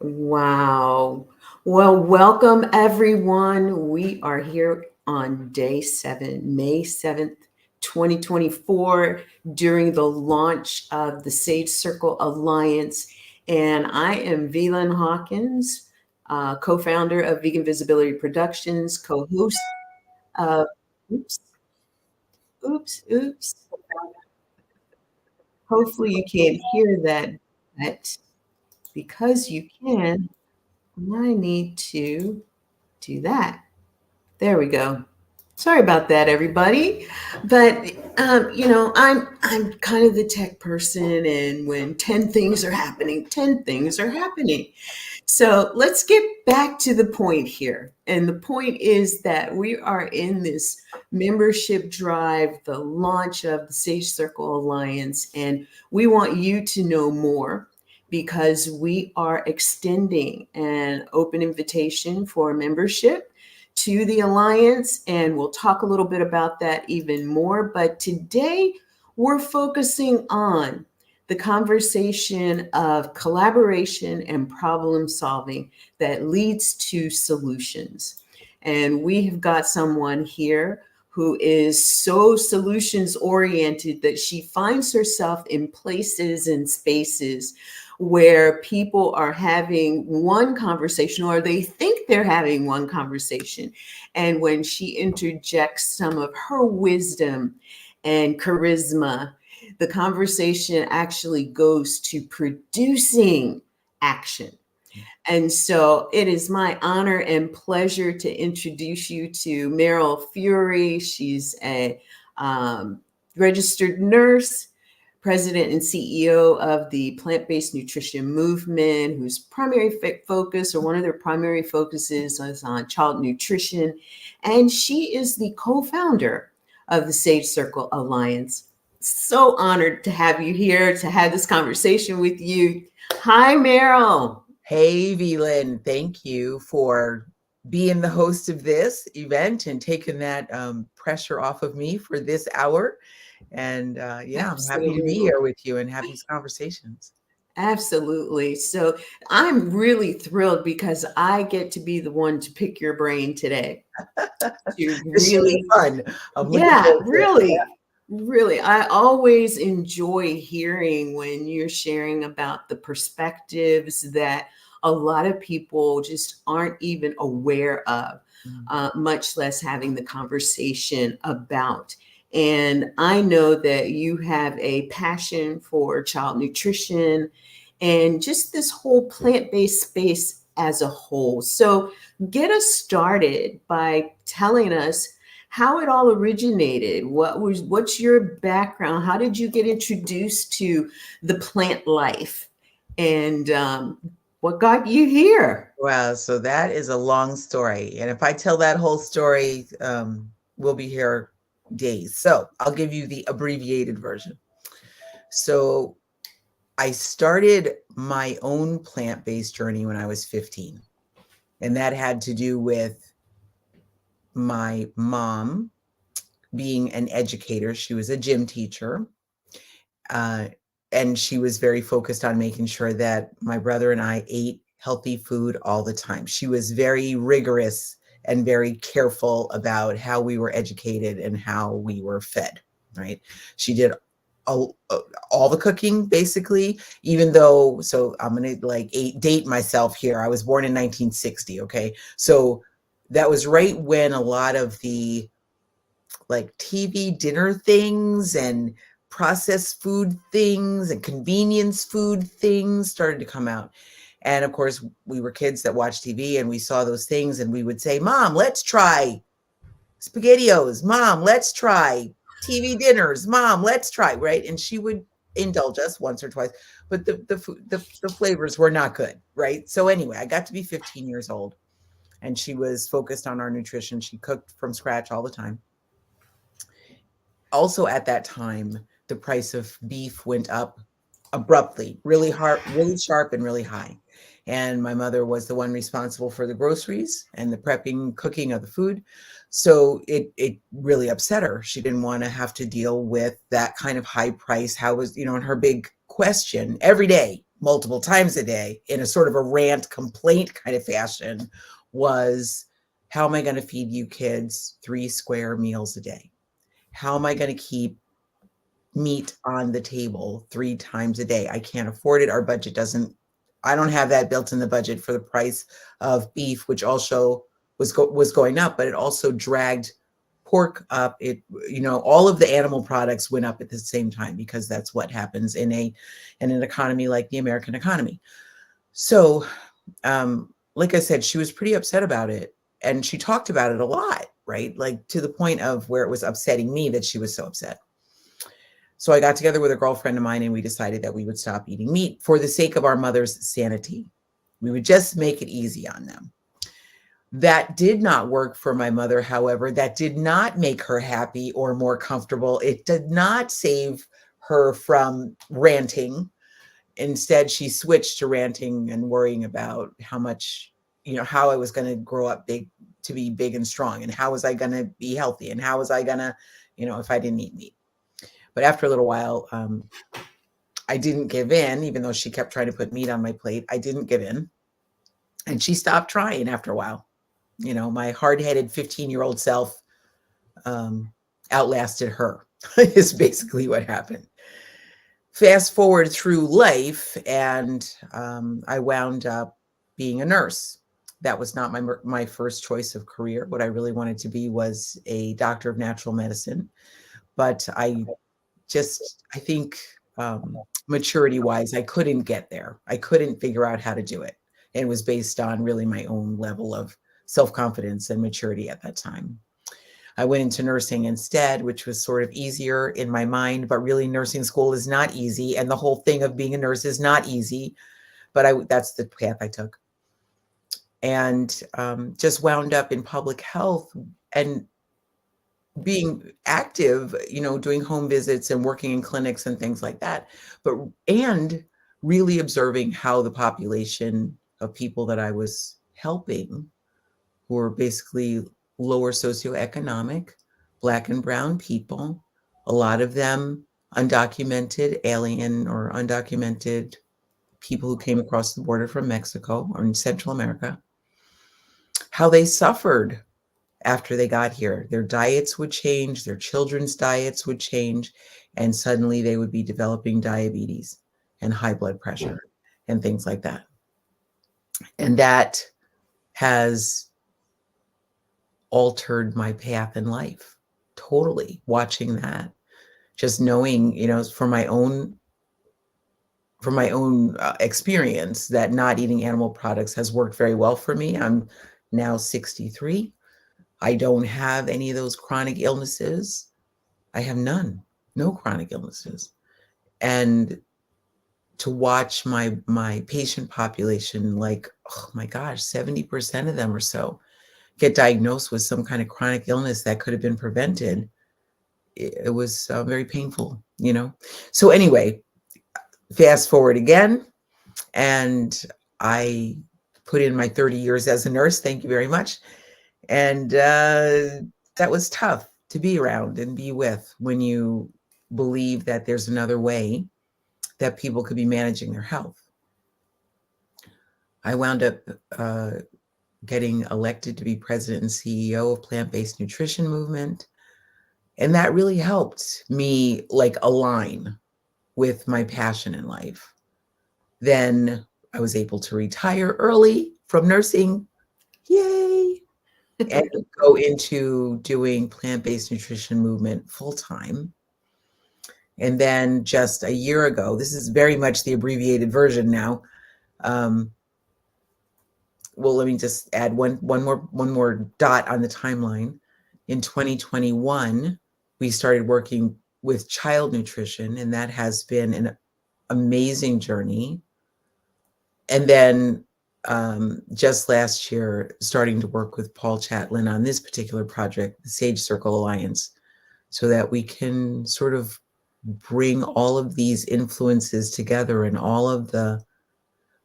Wow. Well, welcome everyone. We are here on day 7, May 7th, 2024, during the launch of the Sage Circle Alliance. And I am VLynn Hawkins, co-founder of Vegan Visibility Productions, co-host of, oops, oops. Hopefully you can't hear that, but because you can, I need to do that. There we go. Sorry about that, everybody. But I'm kind of the tech person, and when 10 things are happening, 10 things are happening. So let's get back to the point here. And the point is that we are in this membership drive, the launch of the Sage Circle Alliance, and we want you to know more because we are extending an open invitation for membership to the Alliance. And we'll talk a little bit about that even more. But today we're focusing on the conversation of collaboration and problem solving that leads to solutions. And we have got someone here who is so solutions oriented that she finds herself in places and spaces where people are having one conversation or they think they're having one conversation. And when she interjects some of her wisdom and charisma, the conversation actually goes to producing action. And so it is my honor and pleasure to introduce you to Meryl Fury. She's a registered nurse, president and CEO of the plant-based nutrition movement, whose primary focus, or one of their primary focuses, is on child nutrition. And she is the co-founder of the Sage Circle Alliance. So honored to have you here, to have this conversation with you. Hi, Meryl. Hey, VLynn, thank you for being the host of this event and taking that pressure off of me for this hour. And I'm happy to be here with you and have these conversations. Absolutely. So I'm really thrilled because I get to be the one to pick your brain today. This should be fun. Really. I always enjoy hearing when you're sharing about the perspectives that a lot of people just aren't even aware of, much less having the conversation about. And I know that you have a passion for child nutrition and just this whole plant-based space as a whole. So get us started by telling us how it all originated. What's your background? How did you get introduced to the plant life? And what got you here? Wow, so that is a long story. And if I tell that whole story, we'll be here days. So I'll give you the abbreviated version. So I started my own plant-based journey when I was 15. And that had to do with my mom being an educator. She was a gym teacher. And she was very focused on making sure that my brother and I ate healthy food all the time. She was very rigorous and very careful about how we were educated and how we were fed, right? She did all the cooking, basically, even though, so I'm going to date myself here. I was born in 1960, okay? So that was right when a lot of the TV dinner things and processed food things and convenience food things started to come out. And of course, we were kids that watched TV and we saw those things and we would say, Mom, let's try SpaghettiOs. Mom, let's try TV dinners. Mom, let's try, right? And she would indulge us once or twice, but the flavors were not good, right? So anyway, I got to be 15 years old and she was focused on our nutrition. She cooked from scratch all the time. Also at that time, the price of beef went up abruptly, really hard, really sharp and really high. And my mother was the one responsible for the groceries and the prepping, cooking of the food. So it really upset her. She didn't want to have to deal with that kind of high price. How was, and her big question every day multiple times a day in a sort of a rant complaint kind of fashion was, how am I going to feed you kids 3 square meals a day? How am I going to keep meat on the table 3 times a day? I can't afford it. Our budget doesn't, I don't have that built in the budget for the price of beef, which also was going up, but it also dragged pork up. It, all of the animal products went up at the same time, because that's what happens in an economy like the American economy. So, like I said, she was pretty upset about it, and she talked about it a lot, right? Like, to the point of where it was upsetting me that she was so upset. So I got together with a girlfriend of mine, and we decided that we would stop eating meat for the sake of our mother's sanity. We would just make it easy on them. That did not work for my mother, however. That did not make her happy or more comfortable. It did not save her from ranting. Instead, she switched to ranting and worrying about how much, how I was going to grow up to be big and strong, and how was I going to be healthy, and how was I going to, if I didn't eat meat. But after a little while, I didn't give in, even though she kept trying to put meat on my plate. I didn't give in. And she stopped trying after a while. My hard-headed 15-year-old self outlasted her, is basically what happened. Fast forward through life, and I wound up being a nurse. That was not my first choice of career. What I really wanted to be was a doctor of natural medicine. But I think maturity-wise, I couldn't get there. I couldn't figure out how to do it. And it was based on really my own level of self-confidence and maturity at that time. I went into nursing instead, which was sort of easier in my mind, but really nursing school is not easy. And the whole thing of being a nurse is not easy, but that's the path I took. And just wound up in public health and being active, doing home visits and working in clinics and things like that, and really observing how the population of people that I was helping, who were basically lower socioeconomic, Black and brown people, a lot of them undocumented alien or undocumented people who came across the border from Mexico or in Central America, how they suffered after they got here. Their diets would change, their children's diets would change, and suddenly they would be developing diabetes and high blood pressure and things like that. And that has altered my path in life totally, watching that, just knowing, from my own experience, that not eating animal products has worked very well for me. I'm now 63. I don't have any of those chronic illnesses. I have no chronic illnesses. And to watch my patient population, like, oh my gosh, 70% of them or so get diagnosed with some kind of chronic illness that could have been prevented. It was very painful, So anyway, fast forward again, and I put in my 30 years as a nurse. Thank you very much. And that was tough to be around and be with, when you believe that there's another way that people could be managing their health. I wound up getting elected to be president and CEO of Plant-Based Nutrition Movement. And that really helped me align with my passion in life. Then I was able to retire early from nursing. Yay! And go into doing Plant-Based Nutrition Movement full-time. And then just a year ago, this is very much the abbreviated version now. Well, let me just add one more dot on the timeline. In 2021, we started working with child nutrition, and that has been an amazing journey. And then just last year, starting to work with Paul Chatlin on this particular project, the Sage Circle Alliance, so that we can sort of bring all of these influences together, and all of the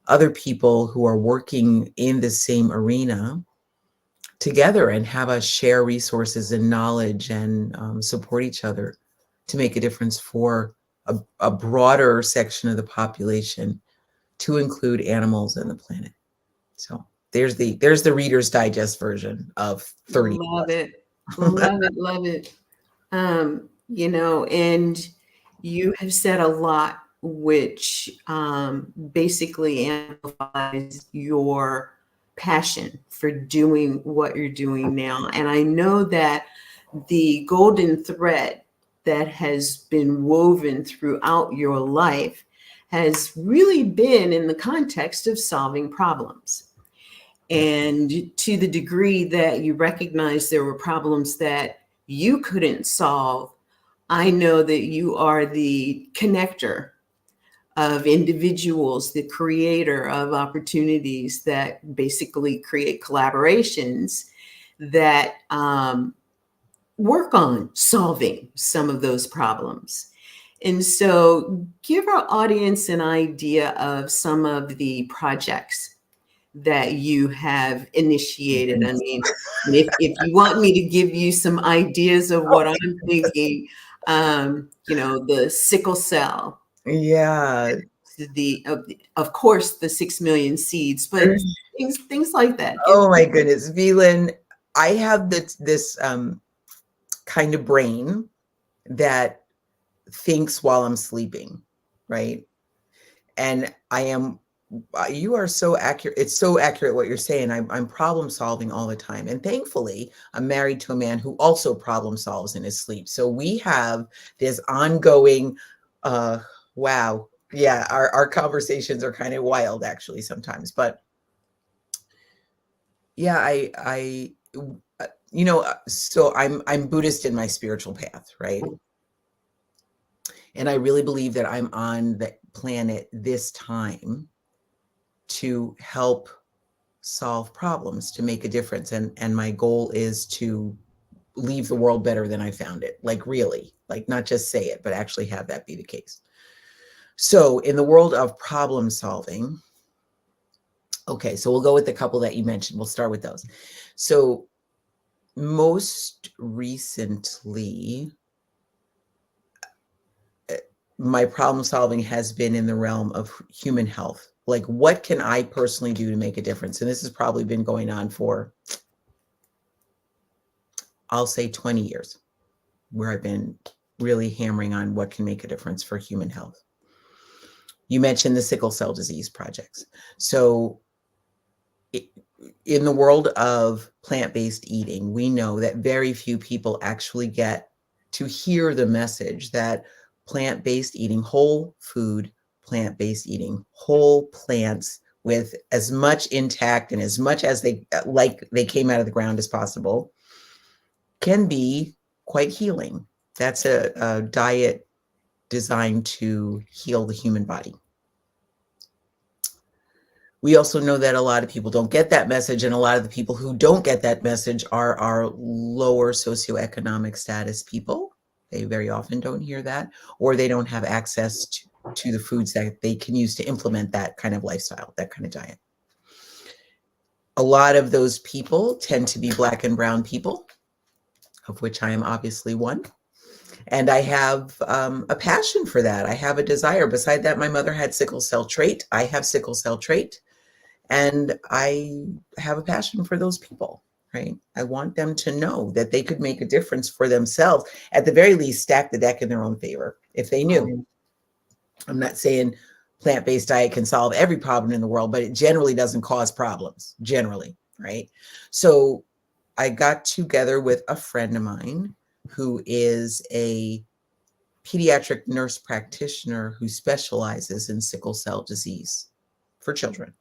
other people who are working in the same arena together, and have us share resources and knowledge and support each other to make a difference for a broader section of the population, to include animals and the planet. So there's the Reader's Digest version of 30 Love plus. it. Love it. Love it. You know, and you have said a lot, which basically amplifies your passion for doing what you're doing now. And I know that the golden thread that has been woven throughout your life has really been in the context of solving problems. And to the degree that you recognize there were problems that you couldn't solve, I know that you are the connector of individuals, the creator of opportunities that basically create collaborations that work on solving some of those problems. And so give our audience an idea of some of the projects that you have initiated. I mean, if you want me to give you some ideas of what I'm thinking, you know, the sickle cell, Yeah. the of course the 6 million seeds, but things like that. Oh my goodness, VLynn, I have this kind of brain that thinks while I'm sleeping, right? And you are so accurate. It's so accurate what you're saying. I'm problem solving all the time. And thankfully, I'm married to a man who also problem solves in his sleep. So we have this ongoing, wow. Yeah, our conversations are kind of wild actually sometimes. But yeah, you know, so I'm Buddhist in my spiritual path, right? And I really believe that I'm on the planet this time to help solve problems, to make a difference. And my goal is to leave the world better than I found it. Like really, like not just say it, but actually have that be the case. So in the world of problem solving, okay, so we'll go with the couple that you mentioned. We'll start with those. So most recently, my problem solving has been in the realm of human health. Like, what can I personally do to make a difference? And this has probably been going on for, I'll say 20 years, where I've been really hammering on what can make a difference for human health. You mentioned the sickle cell disease projects. So in the world of plant-based eating, we know that very few people actually get to hear the message that plant-based eating, whole food, plant-based eating, whole plants with as much intact and as much as they came out of the ground as possible, can be quite healing. That's a diet designed to heal the human body. We also know that a lot of people don't get that message, and a lot of the people who don't get that message are our lower socioeconomic status people. They very often don't hear that, or they don't have access to the foods that they can use to implement that kind of lifestyle, that kind of diet. A lot of those people tend to be Black and brown people, of which I am obviously one. And I have a passion for that. I have a desire. Beside that, my mother had sickle cell trait. I have sickle cell trait. And I have a passion for those people, right? I want them to know that they could make a difference for themselves. At the very least, stack the deck in their own favor if they knew. I'm not saying plant-based diet can solve every problem in the world, but it generally doesn't cause problems, generally, right? So I got together with a friend of mine who is a pediatric nurse practitioner who specializes in sickle cell disease for children.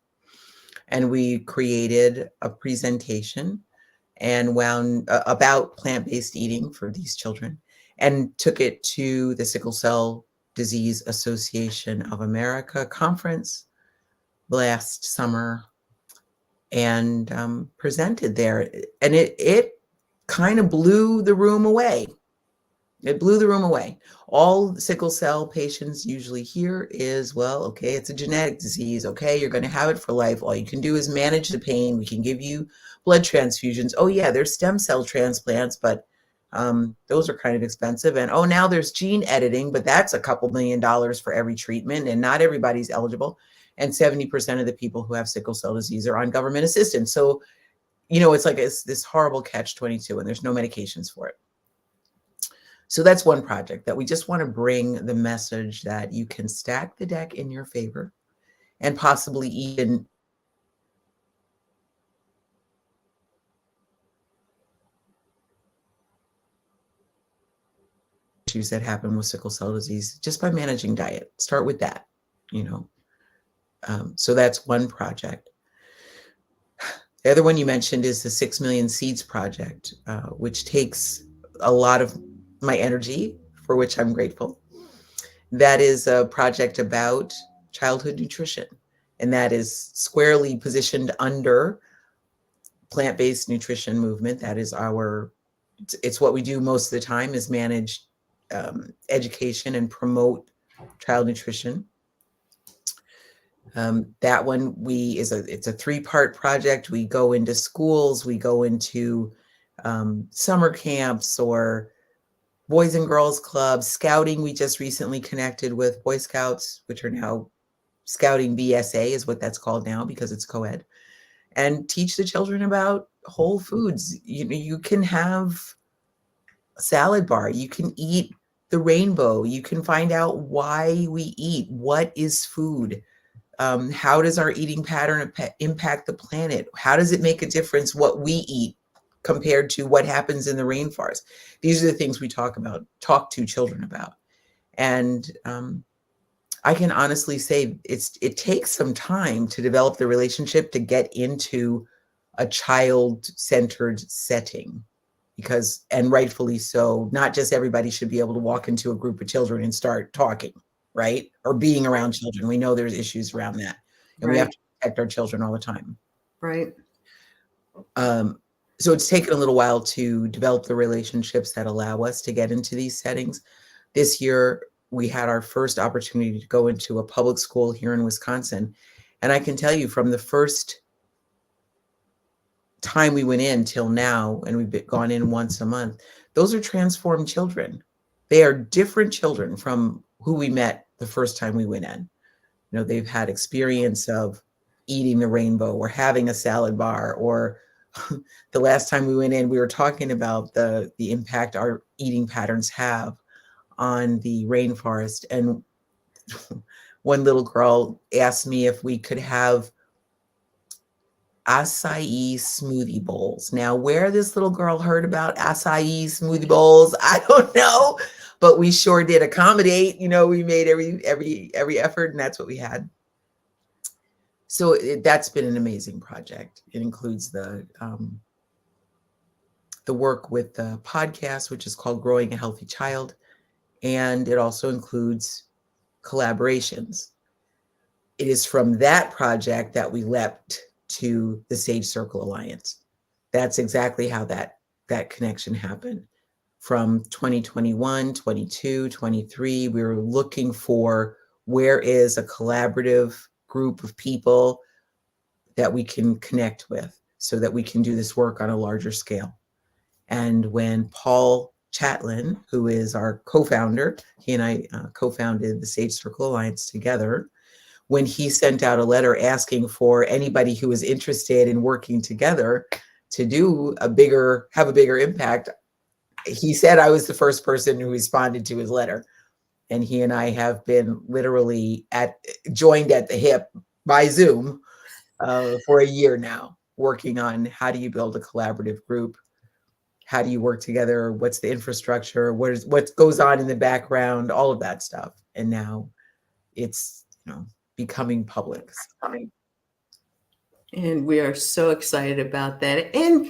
And we created a presentation and wound about plant-based eating for these children and took it to the Sickle Cell Disease Association of America conference last summer and presented there. And it kind of blew the room away. It blew the room away. All sickle cell patients usually hear is, well, okay, it's a genetic disease. Okay, you're going to have it for life. All you can do is manage the pain. We can give you blood transfusions. Oh yeah, there's stem cell transplants, but those are kind of expensive. And oh, now there's gene editing, but that's a couple $1 million for every treatment, and not everybody's eligible. and 70% of the people who have sickle cell disease are on government assistance. So, it's like it's this horrible catch-22, and there's no medications for it. So that's one project that we just want to bring the message that you can stack the deck in your favor and possibly even issues that happen with sickle cell disease just by managing diet. Start with that, So that's one project. The other one you mentioned is the 6 Million Seeds Project, which takes a lot of my energy, for which I'm grateful. That is a project about childhood nutrition, and that is squarely positioned under plant-based nutrition movement. That is it's what we do most of the time, is manage education and promote child nutrition. That one it's a 3-part project. We go into schools, we go into summer camps or Boys and Girls Clubs, scouting. We just recently connected with Boy Scouts, which are now Scouting BSA is what that's called now because it's co-ed, and teach the children about whole foods. You can have a salad bar, you can eat the rainbow, you can find out why we eat, what is food, how does our eating pattern impact the planet, how does it make a difference what we eat compared to what happens in the rainforest. These are the things we talk to children about. And I can honestly say it takes some time to develop the relationship to get into a child-centered setting, and rightfully so, not just everybody should be able to walk into a group of children and start talking, right? Or being around children. We know there's issues around that, and we have to protect our children all the time. Right. So it's taken a little while to develop the relationships that allow us to get into these settings. This year, we had our first opportunity to go into a public school here in Wisconsin. And I can tell you, from the first time we went in till now, and we've gone in once a month, those are transformed children. They are different children from who we met the first time we went in. They've had experience of eating the rainbow or having a salad bar, or the last time we went in, we were talking about the impact our eating patterns have on the rainforest. And one little girl asked me if we could have acai smoothie bowls. Now, where this little girl heard about acai smoothie bowls, I don't know, but we sure did accommodate. We made every effort, and that's what we had. So that's been an amazing project. It includes the work with the podcast, which is called Growing a Healthy Child. And it also includes collaborations. It is from that project that we leapt to the Sage Circle Alliance. That's exactly how that connection happened. From 2021, 22, 23, we were looking for where is a collaborative group of people that we can connect with so that we can do this work on a larger scale. And when Paul Chatlin, who is our co-founder, he and I co-founded the Sage Circle Alliance together, when he sent out a letter asking for anybody who was interested in working together to have a bigger impact, he said I was the first person who responded to his letter. And he and I have been literally joined at the hip by Zoom for a year now, working on how do you build a collaborative group? How do you work together? What's the infrastructure? What goes on in the background? All of that stuff. And now it's becoming public. And we are so excited about that. And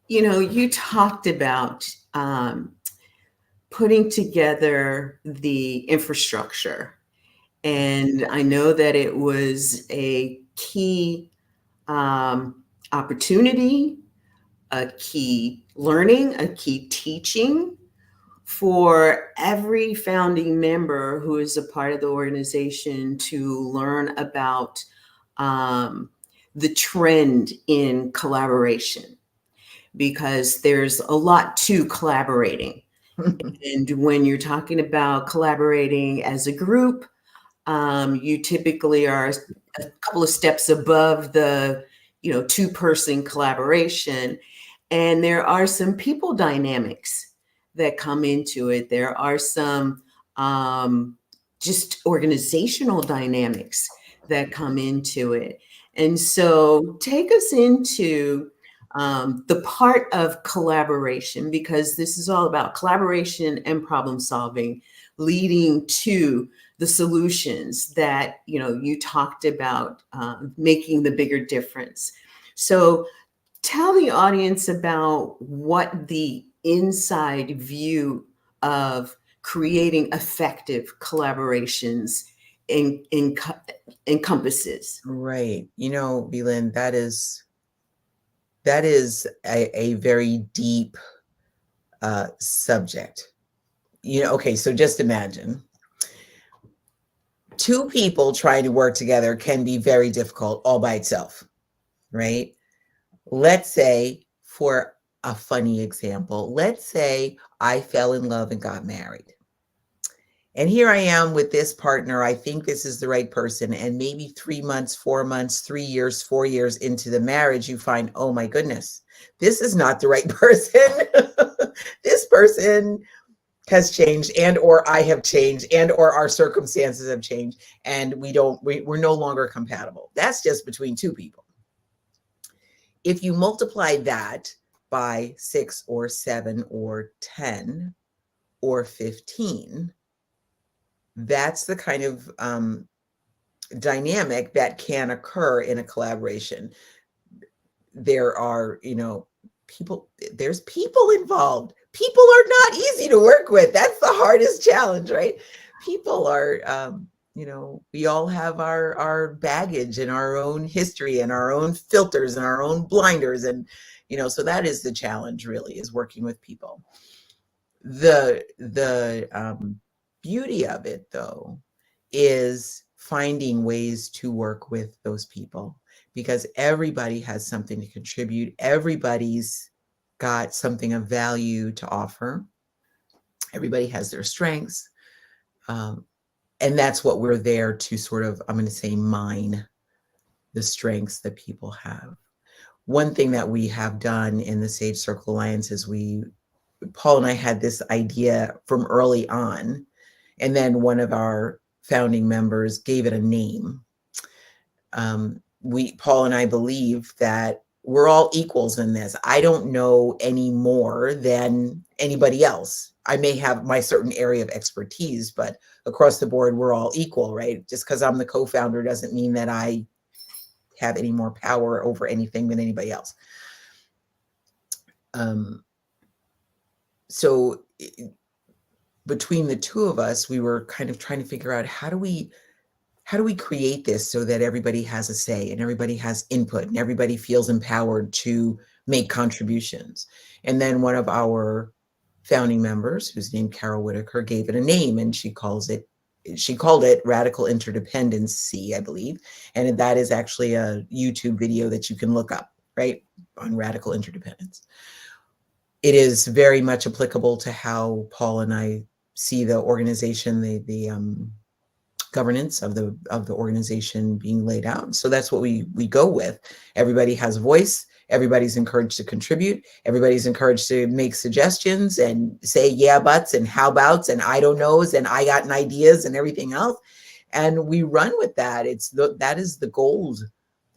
you talked about putting together the infrastructure. And I know that it was a key opportunity, a key learning, a key teaching for every founding member who is a part of the organization to learn about the trend in collaboration, because there's a lot to collaborating. And when you're talking about collaborating as a group, You typically are a couple of steps above the, two-person collaboration. And there are some people dynamics that come into it. There are some just organizational dynamics that come into it. And so take us into the part of collaboration, because this is all about collaboration and problem solving, leading to the solutions that you talked about, making the bigger difference. So tell the audience about what the inside view of creating effective collaborations encompasses. Right. VLynn, that is a very deep subject. Okay, so just imagine two people trying to work together can be very difficult all by itself, right? Let's say, for a funny example, let's say I fell in love and got married. And here I am with this partner. I think this is the right person. And maybe 3 months, 4 months, 3 years, 4 years into the marriage, you find, oh my goodness, this is not the right person. This person has changed, and or I have changed, and or our circumstances have changed, and we're no longer compatible. That's just between two people. If you multiply that by 6 or 7 or 10 or 15, that's the kind of dynamic that can occur in a collaboration. There are, there's people involved. People are not easy to work with. That's the hardest challenge, right? People are, we all have our baggage and our own history and our own filters and our own blinders. And, so that is the challenge, really, is working with people. The beauty of it, though, is finding ways to work with those people, because everybody has something to contribute. Everybody's got something of value to offer. Everybody has their strengths. And that's what we're there to sort of, I'm going to say, mine the strengths that people have. One thing that we have done in the Sage Circle Alliance is Paul and I had this idea from early on, and then one of our founding members gave it a name. Paul and I believe that we're all equals in this. I don't know any more than anybody else. I may have my certain area of expertise, but across the board, we're all equal, right? Just because I'm the co-founder doesn't mean that I have any more power over anything than anybody else. So between the two of us, we were kind of trying to figure out how do we create this so that everybody has a say and everybody has input and everybody feels empowered to make contributions. And then one of our founding members, who's named Carol Whitaker, gave it a name, and she called it Radical Interdependency, I believe. And that is actually a YouTube video that you can look up, right, on radical interdependence. It is very much applicable to how Paul and I see the organization, the governance of the organization being laid out. So that's what we go with. Everybody has a voice. Everybody's encouraged to contribute. Everybody's encouraged to make suggestions and say yeah buts and how abouts and I don't knows and I got ideas and everything else. And we run with that. That is the gold.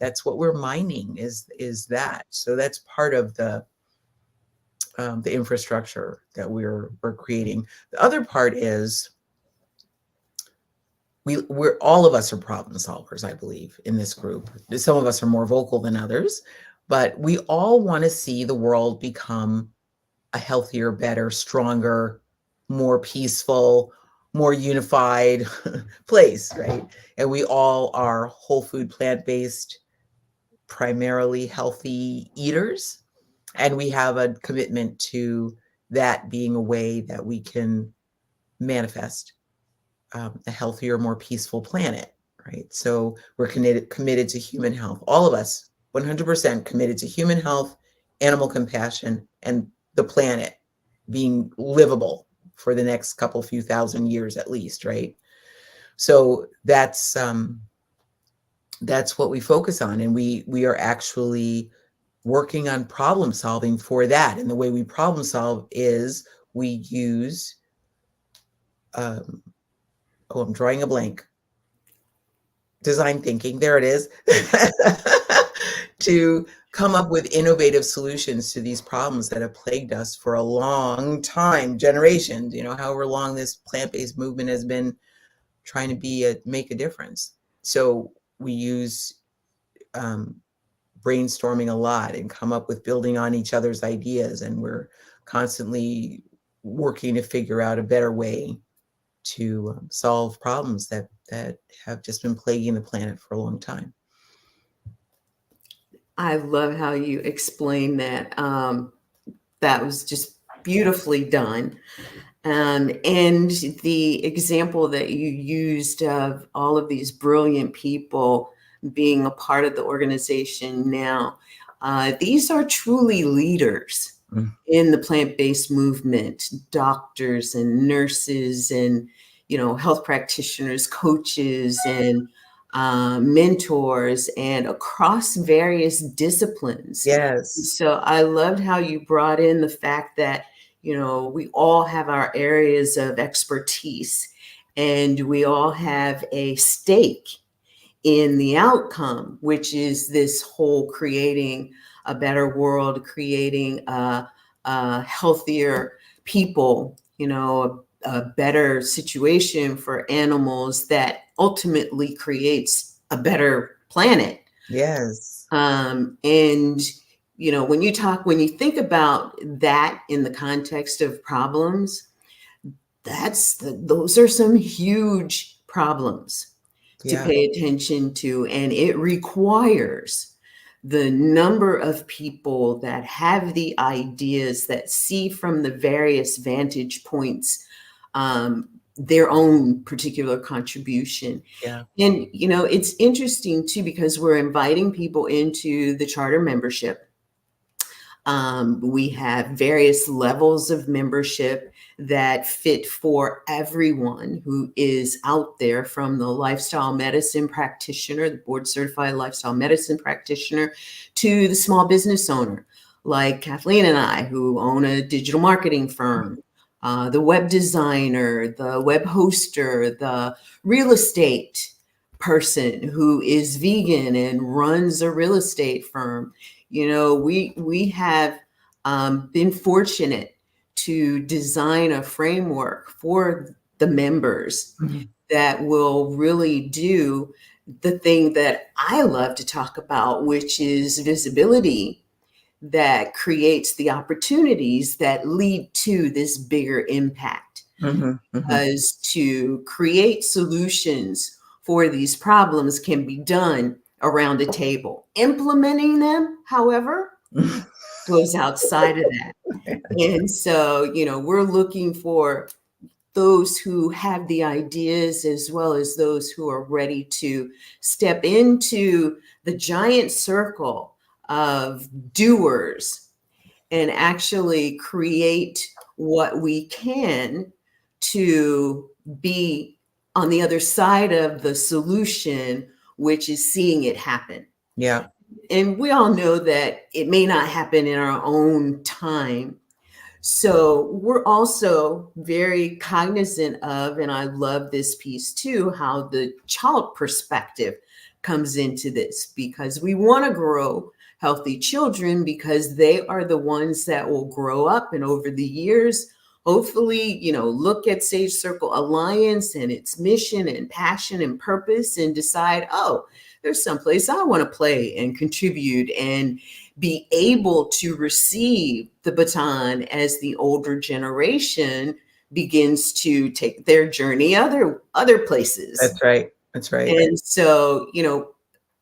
That's what we're mining is that. So that's part of the infrastructure that we're creating. The other part is we're all of us are problem solvers, I believe, in this group. Some of us are more vocal than others, but we all want to see the world become a healthier, better, stronger, more peaceful, more unified place, right? And we all are whole food, plant-based, primarily healthy eaters. And we have a commitment to that being a way that we can manifest a healthier, more peaceful planet, right? So we're committed to human health. All of us, 100% committed to human health, animal compassion, and the planet being livable for the next few thousand years at least, right? So that's what we focus on, and we are actually working on problem solving for that. And the way we problem solve is we use I'm drawing a blank. Design thinking, there it is, to come up with innovative solutions to these problems that have plagued us for a long time, generations, however long this plant-based movement has been trying to make a difference. So we use brainstorming a lot and come up with building on each other's ideas, and we're constantly working to figure out a better way to solve problems that have just been plaguing the planet for a long time. I love how you explain that. That was just beautifully done. And the example that you used of all of these brilliant people being a part of the organization now, these are truly leaders in the plant-based movement, doctors and nurses and, health practitioners, coaches and mentors, and across various disciplines. Yes. So I loved how you brought in the fact that, we all have our areas of expertise and we all have a stake in the outcome, which is this whole creating a better world, creating a healthier people, a better situation for animals that ultimately creates a better planet. Yes. And when you think about that in the context of problems, those are some huge problems to pay attention to. And it requires the number of people that have the ideas, that see from the various vantage points, their own particular contribution. Yeah. And, it's interesting too, because we're inviting people into the charter membership. We have various levels of membership that fit for everyone who is out there, from the lifestyle medicine practitioner, the board certified lifestyle medicine practitioner, to the small business owner, like Kathleen and I, who own a digital marketing firm, the web designer, the web hoster, the real estate person who is vegan and runs a real estate firm. We have been fortunate to design a framework for the members that will really do the thing that I love to talk about, which is visibility, that creates the opportunities that lead to this bigger impact. Because to create solutions for these problems can be done around a table. Implementing them, however, goes outside of that. And so, we're looking for those who have the ideas, as well as those who are ready to step into the giant circle of doers and actually create what we can to be on the other side of the solution, which is seeing it happen. Yeah. And we all know that it may not happen in our own time. So we're also very cognizant of, and I love this piece too, how the child perspective comes into this, because we want to grow healthy children, because they are the ones that will grow up and over the years, hopefully, look at Sage Circle Alliance and its mission and passion and purpose and decide, oh, there's someplace I want to play and contribute, and be able to receive the baton as the older generation begins to take their journey other places. That's right. That's right. And so,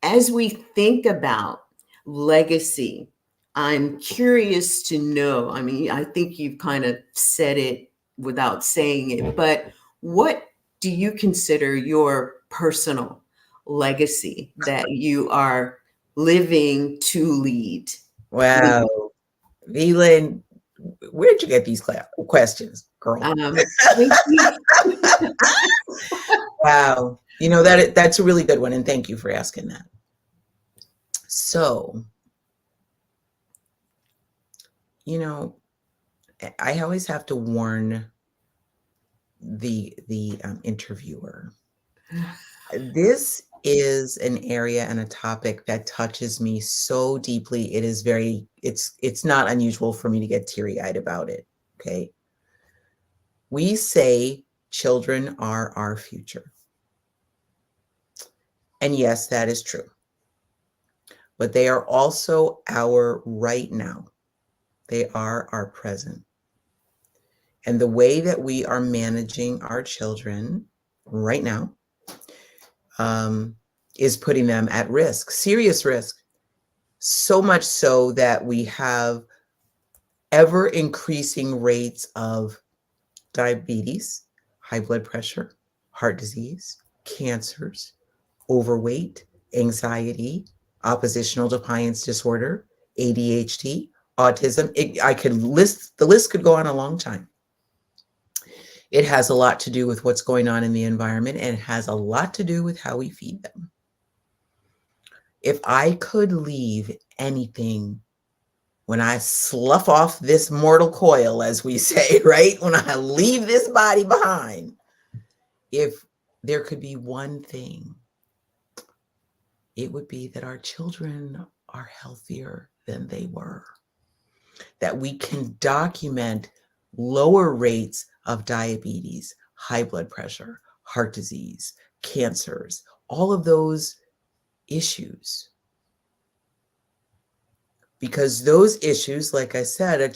as we think about legacy, I'm curious to know, I think you've kind of said it without saying it, but what do you consider your personal legacy that you are living to lead? Wow. VLynn, where'd you get these questions, girl? Thank you. Wow. That's a really good one. And thank you for asking that. So, I always have to warn the interviewer. This is an area and a topic that touches me so deeply. It's not unusual for me to get teary-eyed about it. Okay. We say children are our future. And yes, that is true. But they are also our right now. They are our present. And the way that we are managing our children right now is putting them at risk, serious risk. So much so that we have ever increasing rates of diabetes, high blood pressure, heart disease, cancers, overweight, anxiety, oppositional defiance disorder, ADHD, autism. The list could go on a long time. It has a lot to do with what's going on in the environment, and it has a lot to do with how we feed them. If I could leave anything when I slough off this mortal coil, as we say, right? When I leave this body behind, if there could be one thing, it would be that our children are healthier than they were. That we can document lower rates of diabetes, high blood pressure, heart disease, cancers, all of those issues. Because those issues, like I said,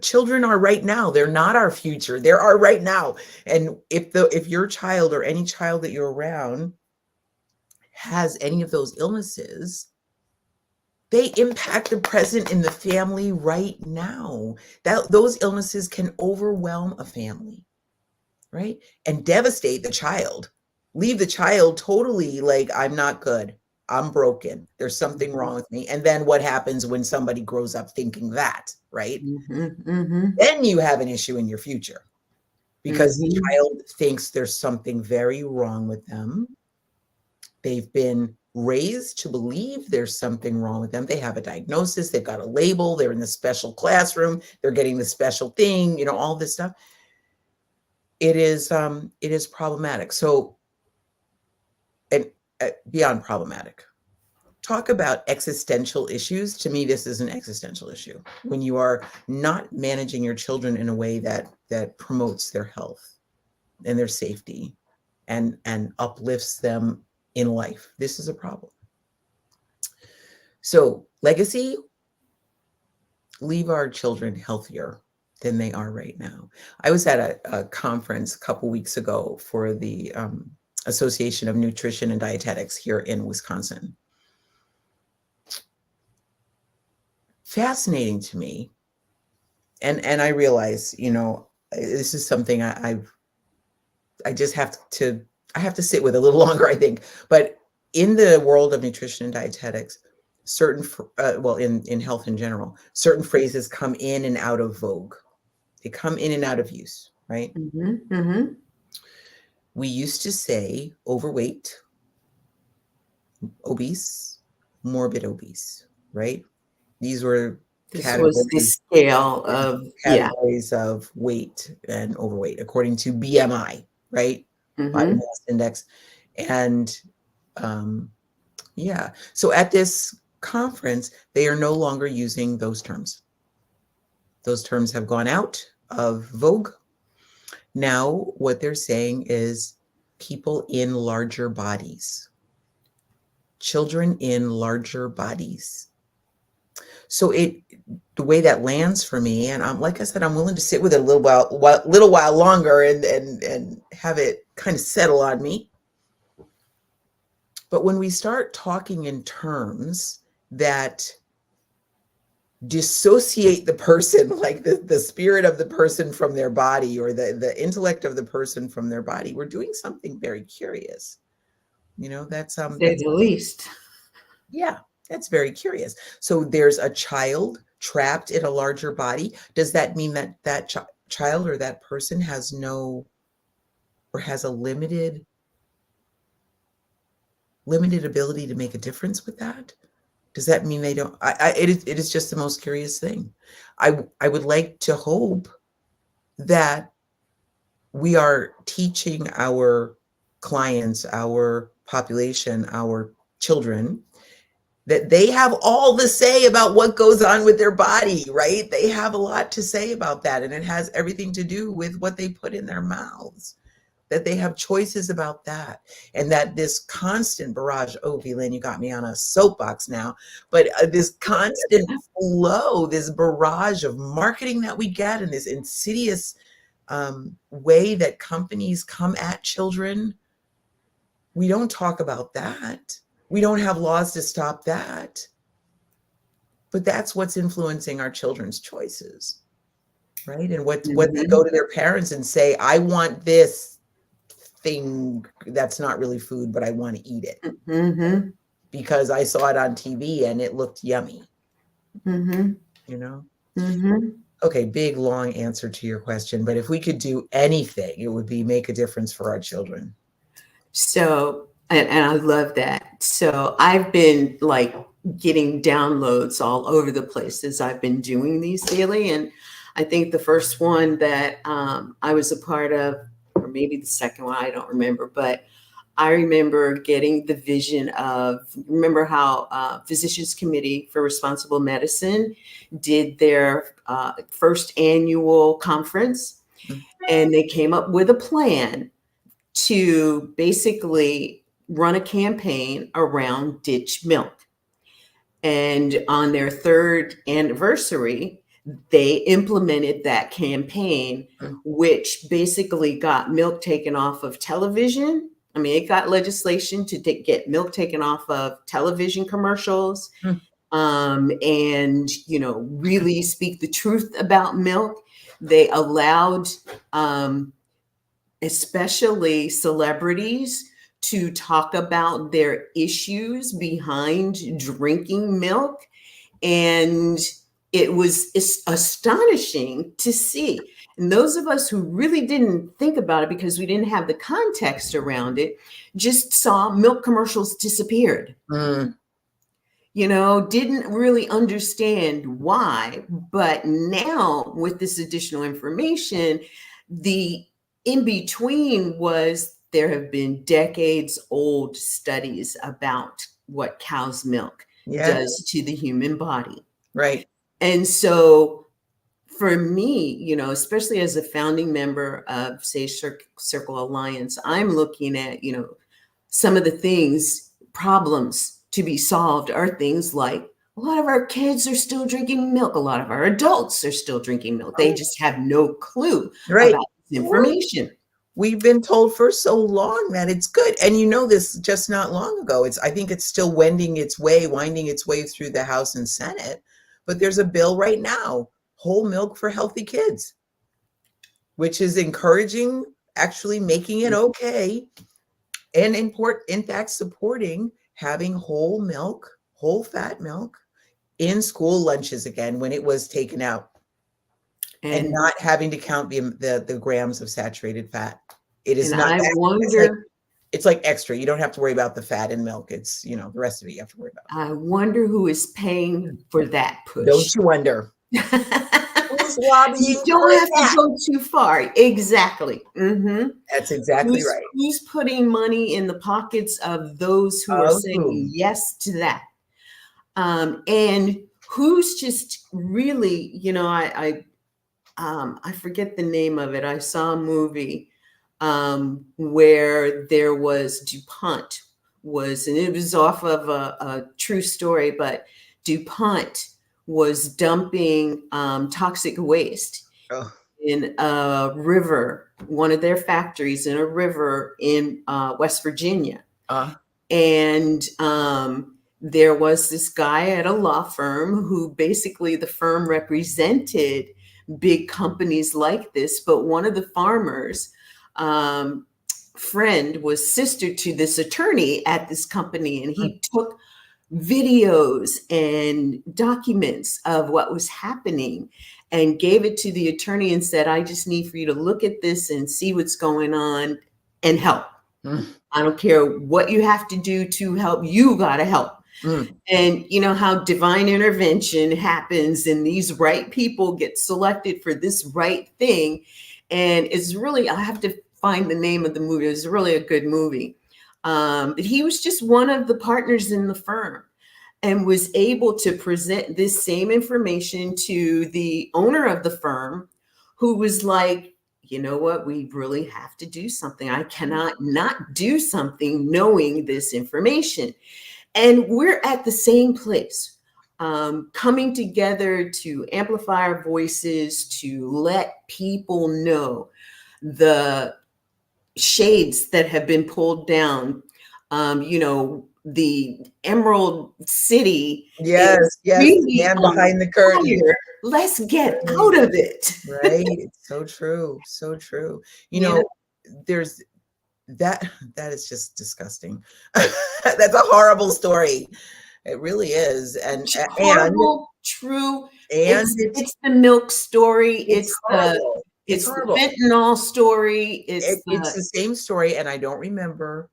children are right now. They're not our future. They're our right now. And if your child or any child that you're around has any of those illnesses, they impact the present in the family right now. Those illnesses can overwhelm a family, right? And devastate the child. Leave the child totally like, I'm not good. I'm broken. There's something wrong with me. And then what happens when somebody grows up thinking that, right? Then you have an issue in your future because the child thinks there's something very wrong with them. They've been raised to believe there's something wrong with them. They have a diagnosis. They've got a label. They're in the special classroom. They're getting the special thing, all this stuff. It is problematic. So, and beyond problematic, talk about existential issues. To me, this is an existential issue when you are not managing your children in a way that promotes their health and their safety and uplifts them in life. This is a problem. So, legacy, leave our children healthier than they are right now. I was at a conference a couple weeks ago for the Association of Nutrition and Dietetics here in Wisconsin. Fascinating to me. And I realize, this is something I just have to sit with a little longer, I think. But in the world of nutrition and dietetics, in health in general, certain phrases come in and out of vogue. They come in and out of use, right? We used to say overweight, obese, morbid obese, right? This was the scale of categories of weight and overweight according to BMI, right? Body mass index. And so at this conference, they are no longer using those terms. Those terms have gone out of vogue. Now what they're saying is people in larger bodies, children in larger bodies. So the way that lands for me, and like I said, I'm willing to sit with it a little while longer and have it kind of settle on me. But when we start talking in terms that dissociate the person, like the spirit of the person from their body, or the intellect of the person from their body, we're doing something very curious. That's say the least. Yeah, that's very curious. So there's a child trapped in a larger body. Does that mean that child or that person has a limited limited ability to make a difference with that? Does that mean they don't? It is just the most curious thing. I would like to hope that we are teaching our clients, our population, our children, that they have all the say about what goes on with their body, right? They have a lot to say about that. And it has everything to do with what they put in their mouths, that they have choices about that. And that this constant barrage, oh, VLynn, you got me on a soapbox now, but this constant flow, this barrage of marketing that we get, and this insidious way that companies come at children, we don't talk about that. We don't have laws to stop that. But that's what's influencing our children's choices, right? And what they go to their parents and say, I want this thing that's not really food, but I want to eat it because I saw it on TV and it looked yummy. You know? Okay, big, long answer to your question. But if we could do anything, it would be make a difference for our children. So, and I love that. So I've been like getting downloads all over the place as I've been doing these daily. And I think the first one that I was a part of, or maybe the second one, I don't remember, but I remember getting the vision of, remember how Physicians Committee for Responsible Medicine did their first annual conference, and they came up with a plan to basically run a campaign around ditch milk. And on their third anniversary, they implemented that campaign, which basically got milk taken off of television. I mean, it got legislation to get milk taken off of television commercials, and, you know, really speak the truth about milk. They allowed especially celebrities to talk about their issues behind drinking milk. And it was astonishing to see. And those of us who really didn't think about it because we didn't have the context around it, just saw milk commercials disappeared. You know, didn't really understand why. But now with this additional information, the in between was there have been decades old studies about what cow's milk does to the human body. Right. And so for me, you know, especially as a founding member of Safe Circle Alliance, I'm looking at, you know, some of the things, problems to be solved are things like a lot of our kids are still drinking milk. A lot of our adults are still drinking milk. They just have no clue about this information. We've been told for so long that it's good. And you know this just not long ago. I think it's still winding its way through the House and Senate. But there's a bill right now, whole milk for healthy kids, which is encouraging, actually making it okay, and in fact supporting having whole milk, whole fat milk in school lunches again when it was taken out, and not having to count the grams of saturated fat. It is not. I wonder. It's like extra. You don't have to worry about the fat in milk. It's, you know, the rest of it you have to worry about. I wonder who is paying for that push. Don't you wonder? Who's lobbying? You don't have to go too far. Exactly. That's exactly right. Who's putting money in the pockets of those who are saying yes to that? And who's just really, you know, I forget the name of it. I saw a movie where there was DuPont and it was off of a true story, but DuPont was dumping toxic waste in a river, one of their factories in a river in West Virginia. And there was this guy at a law firm who basically the firm represented big companies like this, but one of the farmers' friend was sister to this attorney at this company, and he took videos and documents of what was happening and gave it to the attorney and said, I just need for you to look at this and see what's going on and help. I don't care what you have to do to help. You got to help. And you know how divine intervention happens and these right people get selected for this right thing. And it's really, I have to find the name of the movie. It's really a good movie. But he was just one of the partners in the firm and was able to present this same information to the owner of the firm, who was like, you know what, we really have to do something. I cannot not do something knowing this information. And we're at the same place, coming together to amplify our voices, to let people know the shades that have been pulled down. You know, the Emerald City Yes, is yes, really man on behind the curtain. fire. Let's get Right, out of it. right. It's so true, so true. You You know, know, there's that is just disgusting. That's a horrible story. It really is. horrible, true. And It's the milk story. it's horrible. It's It's the horrible. fentanyl story. It's It's the the same story, and I don't remember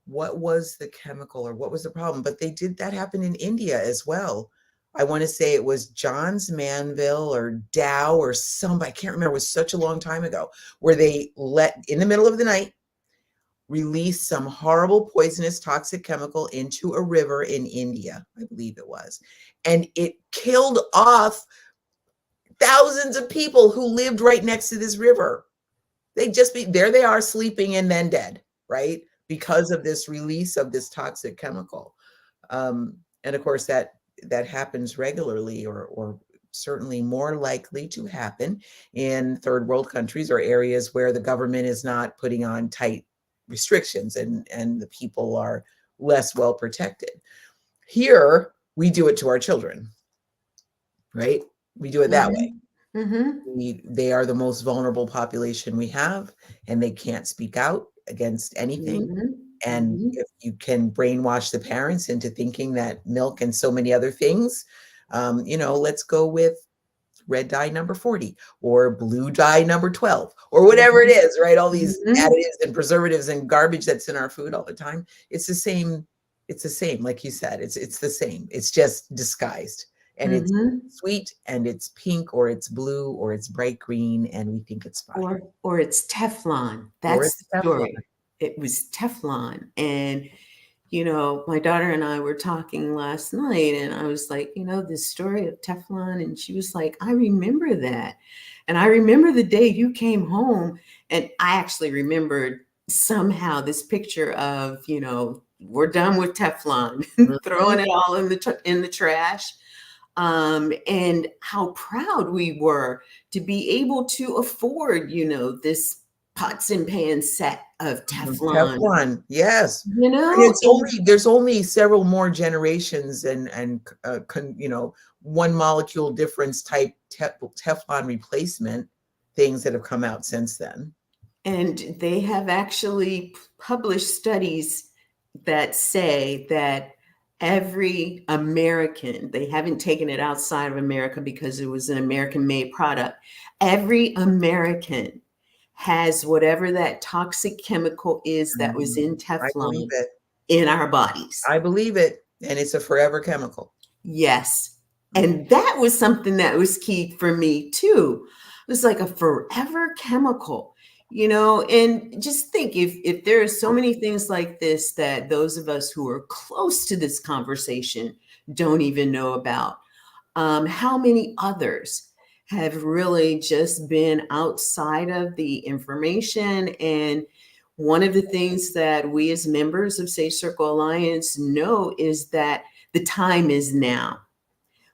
what was the chemical or what was the problem, but they did that happen in India as well. I want to say it was Johns Manville or Dow or somebody, I can't remember, it was such a long time ago, where they let, in the middle of the night, release some horrible poisonous toxic chemical into a river in India, I believe it was. And it killed off thousands of people who lived right next to this river. They'd just be, there they are sleeping and then dead, right? Because of this release of this toxic chemical. And of course that happens regularly, or certainly more likely to happen in third world countries or areas where the government is not putting on tight restrictions and the people are less well protected. Here, we do it to our children, right? We do it that way. They are the most vulnerable population we have, and they can't speak out against anything. And if you can brainwash the parents into thinking that milk and so many other things, you know, let's go with red dye number 40 or blue dye number 12 or whatever it is, right? All these additives and preservatives and garbage that's in our food all the time. It's the same. It's the same. Like you said, it's the same. It's just disguised. And it's sweet and it's pink or it's blue or it's bright green and we think it's fine. Or it's Teflon. That's the story. It was Teflon. And, you know, my daughter and I were talking last night and I was like, you know, this story of Teflon. And she was like, I remember that. And I remember the day you came home. And I actually remembered somehow this picture of, you know, we're done with Teflon, throwing it all in the trash. And how proud we were to be able to afford, you know, this pots and pans set of Teflon. Teflon, yes. You know, and it's only, there's only several more generations and you know, one molecule difference type Teflon replacement things that have come out since then. And they have actually published studies that say that every American, they haven't taken it outside of America because it was an American-made product. Every American has whatever that toxic chemical is that was in Teflon in our bodies. I believe it. And it's a forever chemical. Yes. And that was something that was key for me too. It was like a forever chemical, you know, and just think if there are so many things like this that those of us who are close to this conversation don't even know about, how many others have really just been outside of the information. And one of the things that we as members of Safe Circle Alliance know is that the time is now.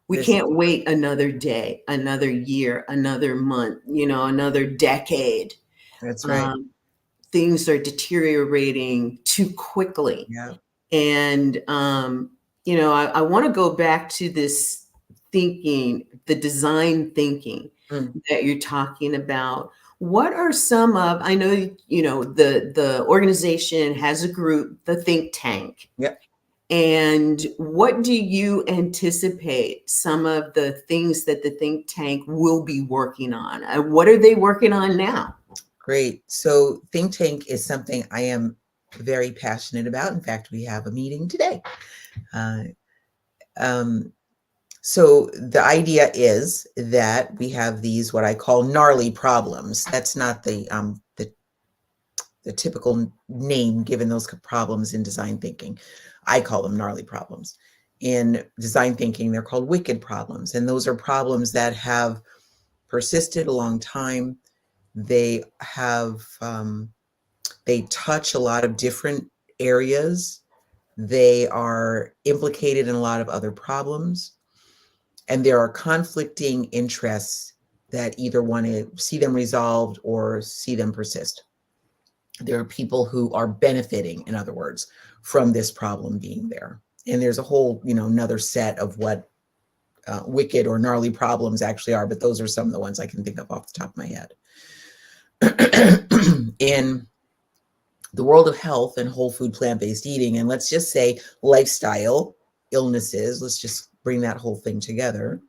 We can't wait another day, another year, another month, you know, another decade. That's right. Things are deteriorating too quickly. Yeah. And, you know, I want to go back to this thinking, the design thinking that you're talking about. What are some of, I know, you know, the organization has a group, the think tank. Yep. And what do you anticipate some of the things that the think tank will be working on? What are they working on now? Great. So think tank is something I am very passionate about. In fact, we have a meeting today. Uh, um, so the idea is that we have these what I call gnarly problems. That's not the typical name given those problems in design thinking. I call them gnarly problems. In design thinking, they're called wicked problems, and those are problems that have persisted a long time. They have they touch a lot of different areas. They are implicated in a lot of other problems, and there are conflicting interests that either want to see them resolved or see them persist. There are people who are benefiting, in other words, from this problem being there. And there's a whole, another set of what wicked or gnarly problems actually are, but those are some of the ones I can think of off the top of my head. In the world of health and whole food plant-based eating, and let's just say lifestyle illnesses, let's just bring that whole thing together.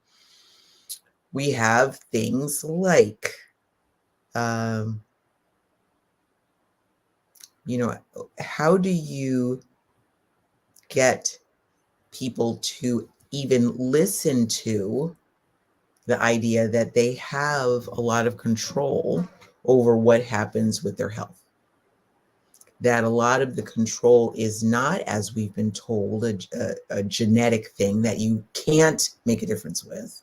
We have things like, how do you get people to even listen to the idea that they have a lot of control over what happens with their health? That a lot of the control is not, as we've been told, a genetic thing that you can't make a difference with,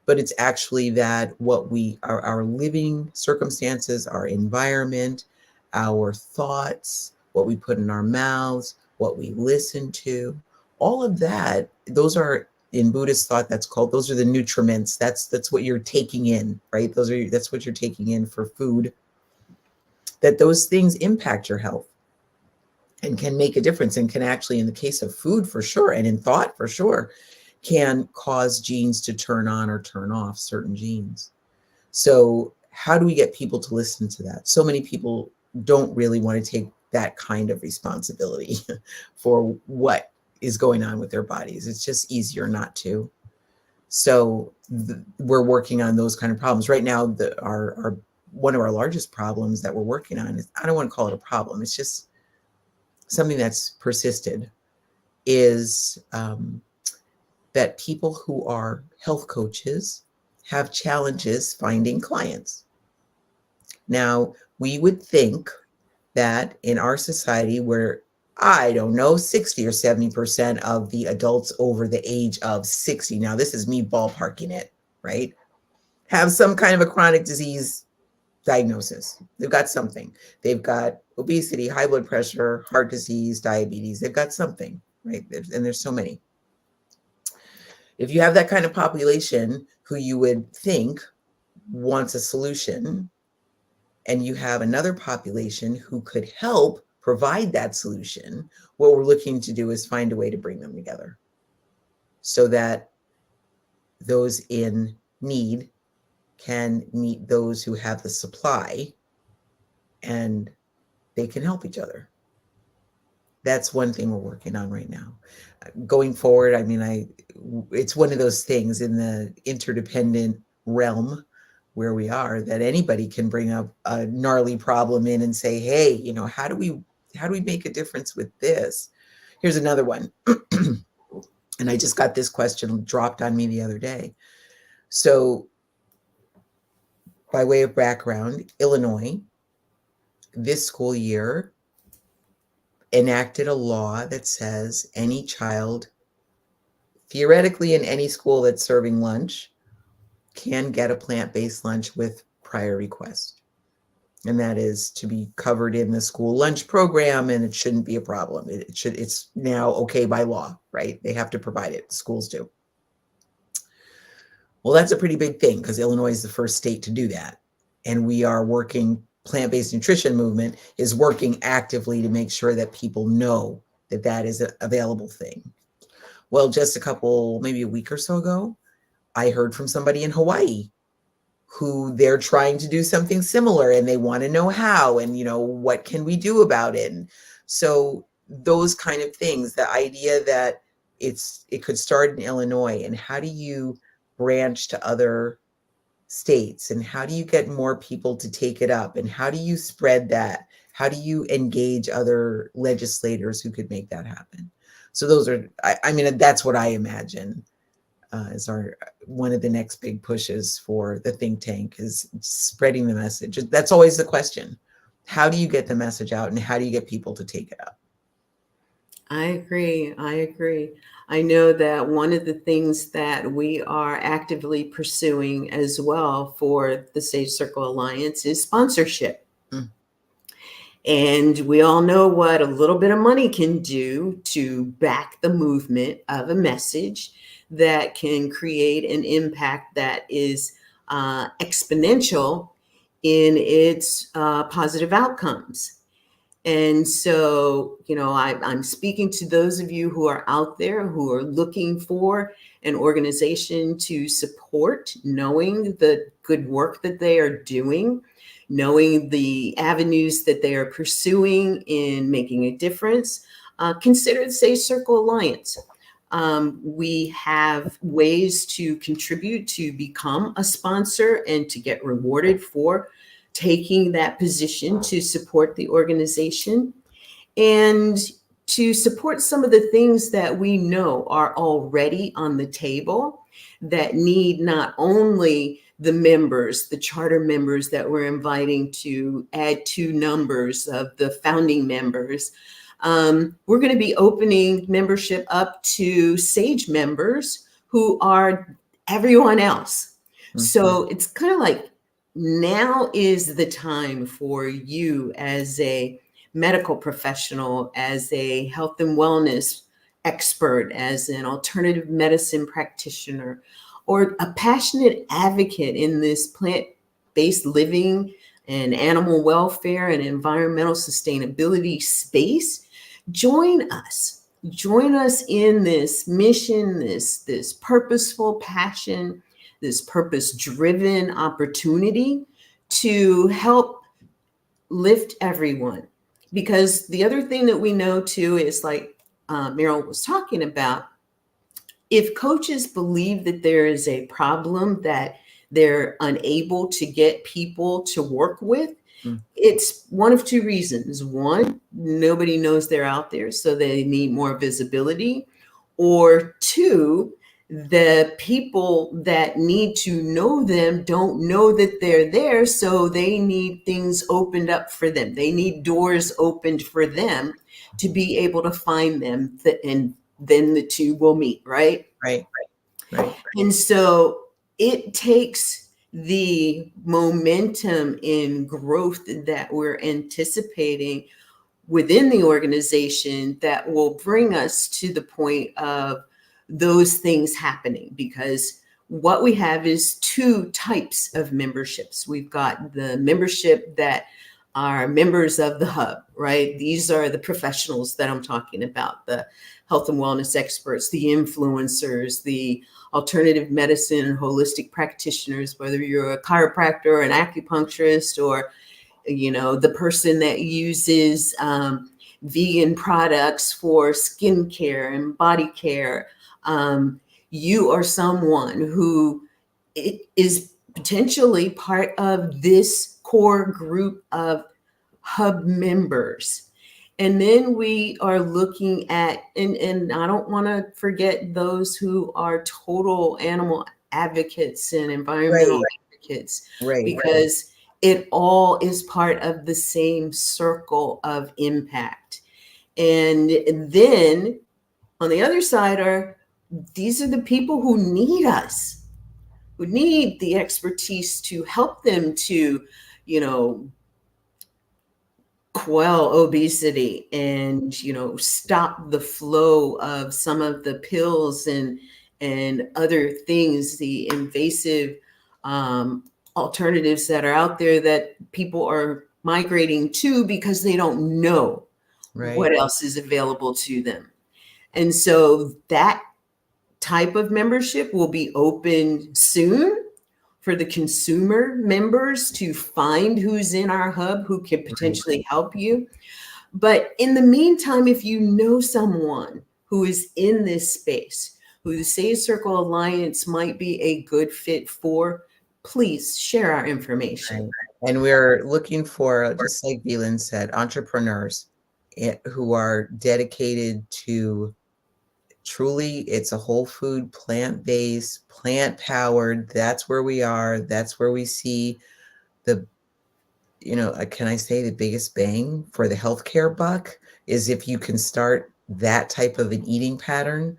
but it's actually that what our living circumstances, our environment, our thoughts, what we put in our mouths, what we listen to, all of that, those are, in Buddhist thought, those are the nutriments. That's what you're taking in, right? That's what you're taking in for food. That those things impact your health and can make a difference, and can actually, in the case of food for sure, and in thought for sure, can cause genes to turn on or turn off certain genes. So how do we get people to listen to that? So many people don't really want to take that kind of responsibility for what is going on with their bodies. It's just easier not to. So we're working on those kind of problems right now. Our one of our largest problems that we're working on is, I don't want to call it a problem, it's just something that's persisted, is that people who are health coaches have challenges finding clients. Now, we would think that in our society, where, I don't know, 60 or 70% of the adults over the age of 60, now this is me ballparking it, right, have some kind of a chronic disease diagnosis. They've got something. They've got obesity, high blood pressure, heart disease, diabetes. They've got something, right? And there's so many. If you have that kind of population who you would think wants a solution, and you have another population who could help provide that solution, what we're looking to do is find a way to bring them together so that those in need can meet those who have the supply, and they can help each other. That's one thing we're working on right now. Going forward, I mean, it's one of those things in the interdependent realm where we are, that anybody can bring up a gnarly problem in and say, hey, how do we make a difference with this? Here's another one. And I just got this question dropped on me the other day. So by way of background, Illinois, this school year, enacted a law that says any child, theoretically in any school that's serving lunch, can get a plant-based lunch with prior request. And that is to be covered in the school lunch program, and it shouldn't be a problem. It's now okay by law, right? They have to provide it, schools do. Well, that's a pretty big thing, because Illinois is the first state to do that. And we are working, plant-based nutrition movement is working actively to make sure that people know that that is an available thing. Well, just maybe a week or so ago, I heard from somebody in Hawaii who they're trying to do something similar, and they want to know how, and what can we do about it? And so those kind of things, the idea that it could start in Illinois, and how do you branch to other states, and how do you get more people to take it up, and how do you spread that? How do you engage other legislators who could make that happen? So those are, I mean, that's what I imagine as one of the next big pushes for the think tank, is spreading the message. That's always the question. How do you get the message out, and how do you get people to take it up? I agree. I agree. I know that one of the things that we are actively pursuing as well for the Sage Circle Alliance is sponsorship. Mm. And we all know what a little bit of money can do to back the movement of a message that can create an impact that is exponential in its positive outcomes. And so, I'm speaking to those of you who are out there who are looking for an organization to support, knowing the good work that they are doing, knowing the avenues that they are pursuing in making a difference. Consider the Sage Circle Alliance. We have ways to contribute to become a sponsor and to get rewarded for taking that position to support the organization and to support some of the things that we know are already on the table that need not only the members, the charter members that we're inviting to add 2 numbers of the founding members. We're going to be opening membership up to Sage members who are everyone else. Mm-hmm. So it's kind of like, now is the time for you as a medical professional, as a health and wellness expert, as an alternative medicine practitioner, or a passionate advocate in this plant-based living and animal welfare and environmental sustainability space. Join us. Join us in this mission, this purposeful passion, this purpose-driven opportunity to help lift everyone. Because the other thing that we know too is, like Meryl was talking about, if coaches believe that there is a problem that they're unable to get people to work with, it's one of 2 reasons. One, nobody knows they're out there, so they need more visibility. Or 2, the people that need to know them don't know that they're there, so they need things opened up for them. They need doors opened for them to be able to find them, and then the 2 will meet, right? Right. And so it takes the momentum in growth that we're anticipating within the organization that will bring us to the point of those things happening, because what we have is 2 types of memberships. We've got the membership that are members of the hub, right? These are the professionals that I'm talking about, the health and wellness experts, the influencers, the alternative medicine and holistic practitioners, whether you're a chiropractor or an acupuncturist, or the person that uses vegan products for skincare and body care. You are someone who is potentially part of this core group of hub members. And then we are looking at, and I don't want to forget those who are total animal advocates and environmental advocates, because it all is part of the same circle of impact. And then on the other side these are the people who need us, who need the expertise to help them to, quell obesity and, stop the flow of some of the pills and other things, the invasive alternatives that are out there that people are migrating to because they don't know what else is available to them. And so that type of membership will be open soon for the consumer members to find who's in our hub who can potentially help you. But in the meantime, if you know someone who is in this space, who the Sage Circle Alliance might be a good fit for, please share our information. And we're looking for, just like VLynn said, entrepreneurs who are dedicated to truly, it's a whole food, plant-based, plant-powered. That's where we are. That's where we see the, can I say the biggest bang for the healthcare buck is if you can start that type of an eating pattern.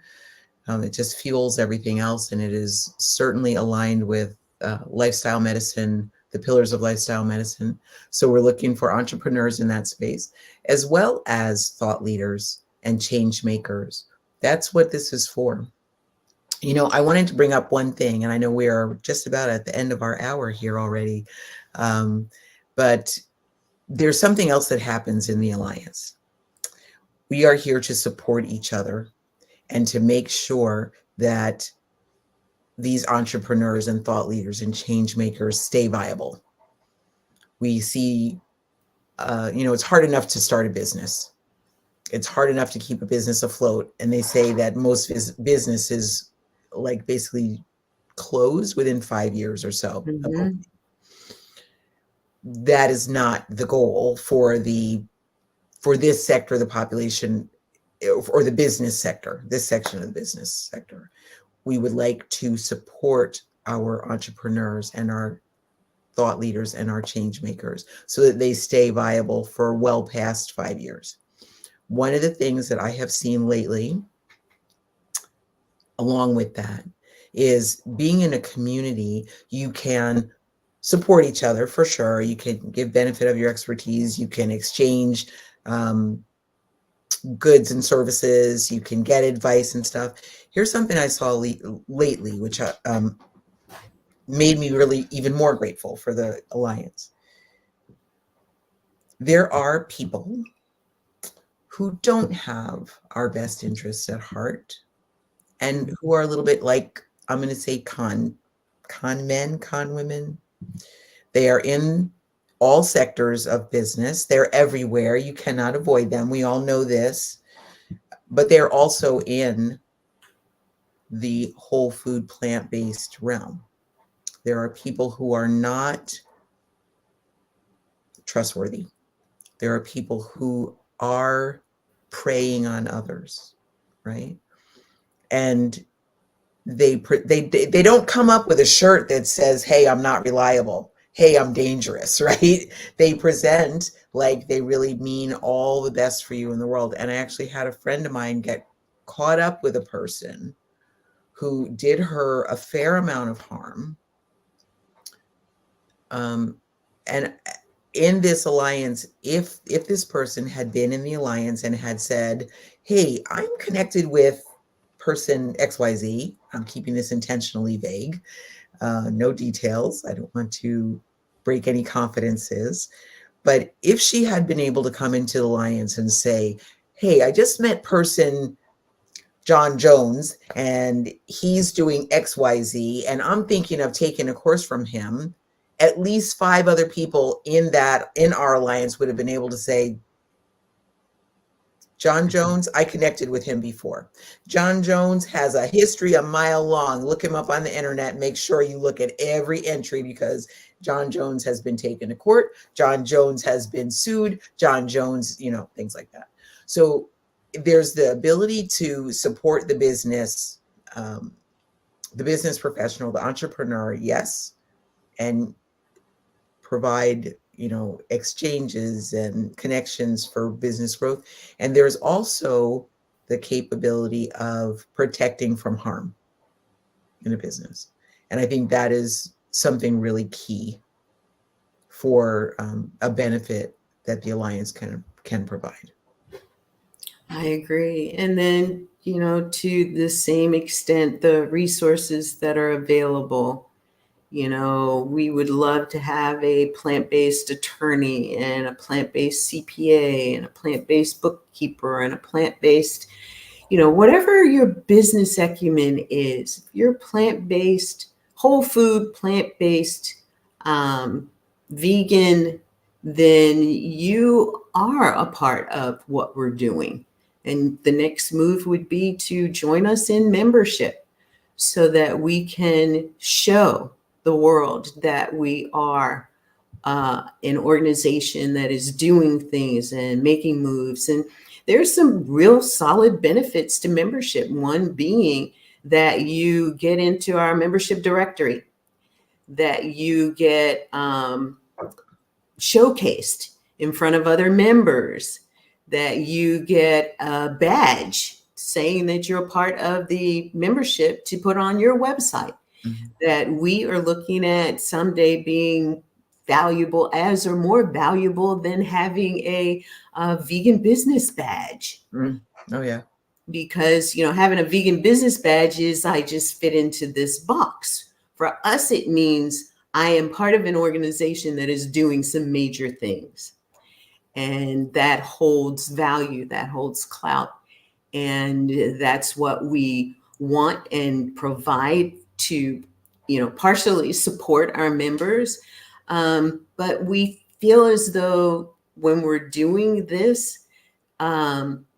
It just fuels everything else, and it is certainly aligned with lifestyle medicine, the pillars of lifestyle medicine. So we're looking for entrepreneurs in that space, as well as thought leaders and change makers. That's what this is for. I wanted to bring up one thing, and I know we are just about at the end of our hour here already, but there's something else that happens in the Alliance. We are here to support each other and to make sure that these entrepreneurs and thought leaders and change makers stay viable. We see, it's hard enough to start a business. It's hard enough to keep a business afloat. And they say that most businesses like basically close within 5 years or so. Mhm. That is not the goal for this sector of the population or the business sector, this section of the business sector. We would like to support our entrepreneurs and our thought leaders and our change makers so that they stay viable for well past 5 years. One of the things that I have seen lately, along with that, is being in a community, you can support each other for sure. You can give benefit of your expertise. You can exchange goods and services. You can get advice and stuff. Here's something I saw lately, which made me really even more grateful for the Alliance. There are people who don't have our best interests at heart and who are a little bit like, I'm going to say con men, con women. They are in all sectors of business. They're everywhere. You cannot avoid them. We all know this. But they're also in the whole food, plant-based realm. There are people who are not trustworthy. There are people who are preying on others, right? And they don't come up with a shirt that says, "Hey, I'm not reliable. Hey, I'm dangerous," right? They present like they really mean all the best for you in the world. And I actually had a friend of mine get caught up with a person who did her a fair amount of harm. And in this alliance, if this person had been in the alliance and had said, "Hey, I'm connected with person XYZ," I'm keeping this intentionally vague, no details. I don't want to break any confidences. But if she had been able to come into the alliance and say, "Hey, I just met person John Jones, and he's doing XYZ, and I'm thinking of taking a course from him," at least 5 other people in our alliance would have been able to say, "John Jones, I connected with him before. John Jones has a history a mile long. Look him up on the internet. Make sure you look at every entry because John Jones has been taken to court. John Jones has been sued. John Jones," things like that. So there's the ability to support the business professional, the entrepreneur, yes, and provide exchanges and connections for business growth. And there's also the capability of protecting from harm in a business. And I think that is something really key for a benefit that the Alliance can provide. I agree. And then, to the same extent, the resources that are available. We would love to have a plant-based attorney and a plant-based CPA and a plant-based bookkeeper and a plant-based, whatever your business acumen is. If you're plant-based, whole food, plant-based, vegan, then you are a part of what we're doing. And the next move would be to join us in membership so that we can show the world that we are an organization that is doing things and making moves. And there's some real solid benefits to membership. One being that you get into our membership directory, that you get showcased in front of other members, that you get a badge saying that you're a part of the membership to put on your website, that we are looking at someday being valuable as or more valuable than having a vegan business badge. Oh, yeah. Because, having a vegan business badge is I just fit into this box. For us, it means I am part of an organization that is doing some major things. And that holds value, that holds clout. And that's what we want and provide to, partially support our members. But we feel as though when we're doing this,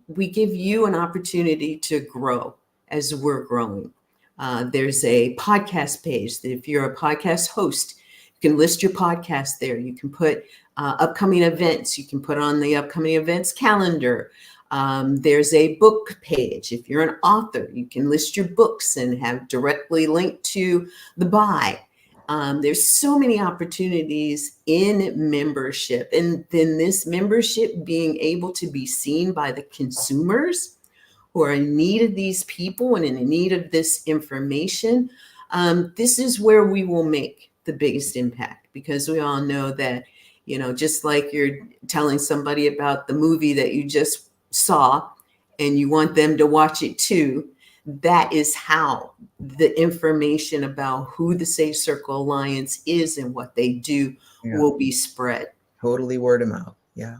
we give you an opportunity to grow as we're growing. There's a podcast page that if you're a podcast host, you can list your podcast there. You can put upcoming events. You can put on the upcoming events calendar. There's a book page. If you're an author, you can list your books and have directly linked to the buy. There's so many opportunities in membership, and then this membership being able to be seen by the consumers who are in need of these people and in need of this information. This is where we will make the biggest impact, because we all know that, just like you're telling somebody about the movie that you just saw and you want them to watch it too, that is how the information about who the Safe Circle Alliance is and what they do will be spread. Totally word of mouth. Yeah.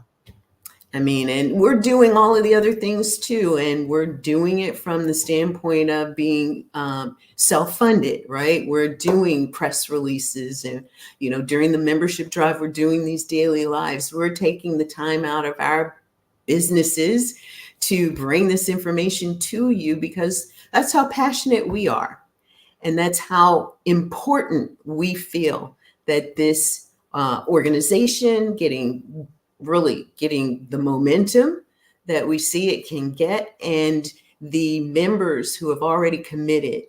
And we're doing all of the other things too. And we're doing it from the standpoint of being self-funded, right? We're doing press releases and, during the membership drive, we're doing these daily lives. We're taking the time out of our businesses to bring this information to you, because that's how passionate we are. And that's how important we feel that this organization getting the momentum that we see it can get, and the members who have already committed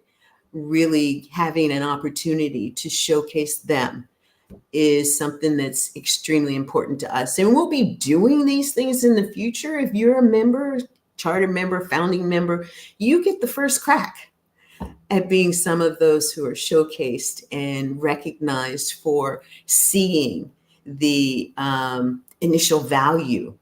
really having an opportunity to showcase them is something that's extremely important to us. And we'll be doing these things in the future. If you're a member, charter member, founding member, you get the first crack at being some of those who are showcased and recognized for seeing the initial value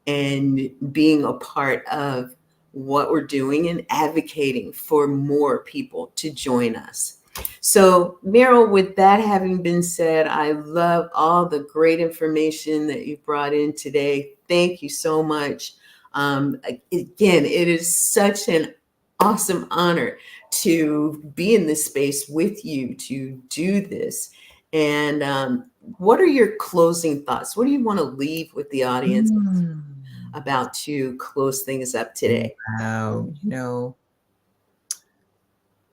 and being a part of what we're doing and advocating for more people to join us. So, Meryl, with that having been said, I love all the great information that you brought in today. Thank you so much. Again, it is such an awesome honor to be in this space with you to do this. And what are your closing thoughts? What do you want to leave with the audience about to close things up today? Wow,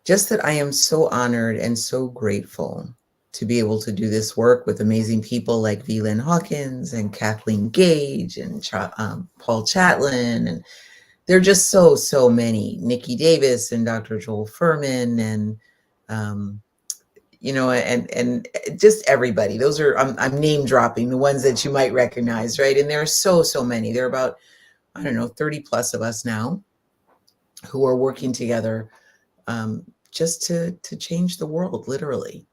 just that I am so honored and so grateful to be able to do this work with amazing people like VLynn Hawkins and Kathleen Gage and Paul Chatlin. And there are just so many, Nikki Davis and Dr. Joel Furman and, and just everybody. Those are, I'm name dropping the ones that you might recognize, right? And there are so many. There are about, 30 plus of us now who are working together just to change the world, literally.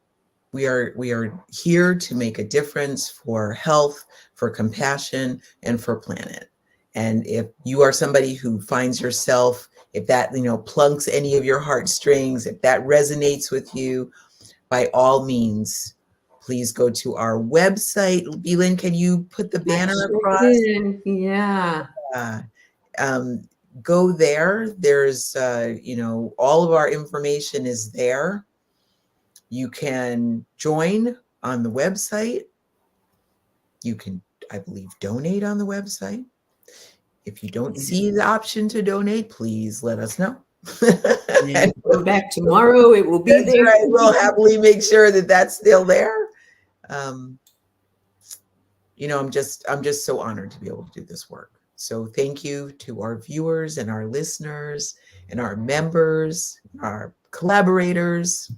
We are here to make a difference for health, for compassion, and for planet. And if you are somebody who finds yourself, if that, plunks any of your heartstrings, if that resonates with you, by all means, please go to our website. VLynn, can you put the banner across? Yeah. Go there. There's, all of our information is there. You can join on the website. You can, I believe, donate on the website. If you don't see the option to donate, please let us know. And come back tomorrow. It will be there. Right. We'll happily make sure that that's still there. I'm just so honored to be able to do this work. So thank you to our viewers and our listeners and our members, our collaborators.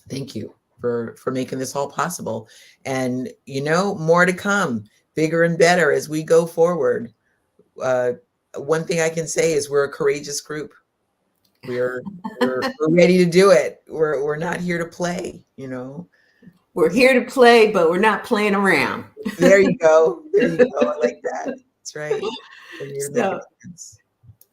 Thank you for making this all possible. And more to come, bigger and better as we go forward. One thing I can say is we're a courageous group. We're ready to do it. We're not here to play, We're here to play, but we're not playing around. There you go. There you go. I like that. That's right. We're here to make a difference.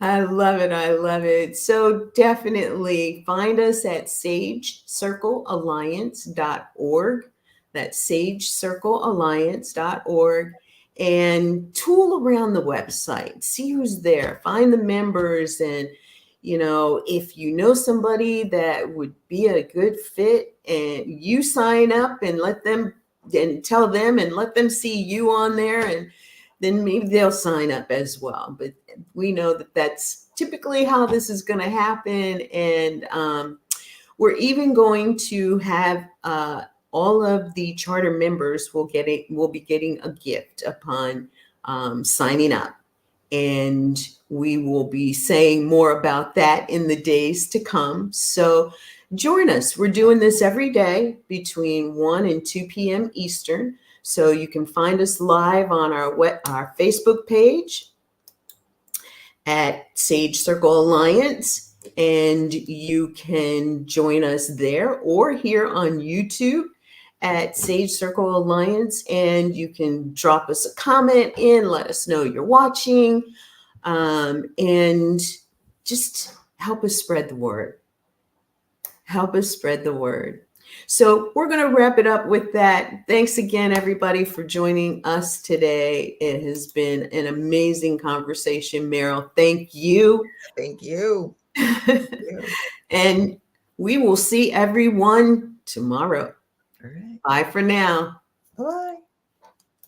I love it. I love it. So definitely find us at sagecirclealliance.org. That's sagecirclealliance.org. And tool around the website. See who's there. Find the members. And, if you know somebody that would be a good fit, and you sign up and let them and tell them and let them see you on there, and then maybe they'll sign up as well. But we know that that's typically how this is going to happen. And we're even going to have all of the charter members will be getting a gift upon signing up. And we will be saying more about that in the days to come. So join us. We're doing this every day between 1 and 2 p.m. Eastern. So you can find us live on our Facebook page at Sage Circle Alliance, and you can join us there or here on YouTube at Sage Circle Alliance, and you can drop us a comment in, let us know you're watching, and just help us spread the word. Help us spread the word. So we're going to wrap it up with that. Thanks again, everybody, for joining us today. It has been an amazing conversation, Meryl. Thank you. Thank you. Thank you. And we will see everyone tomorrow. All right. Bye for now. Bye.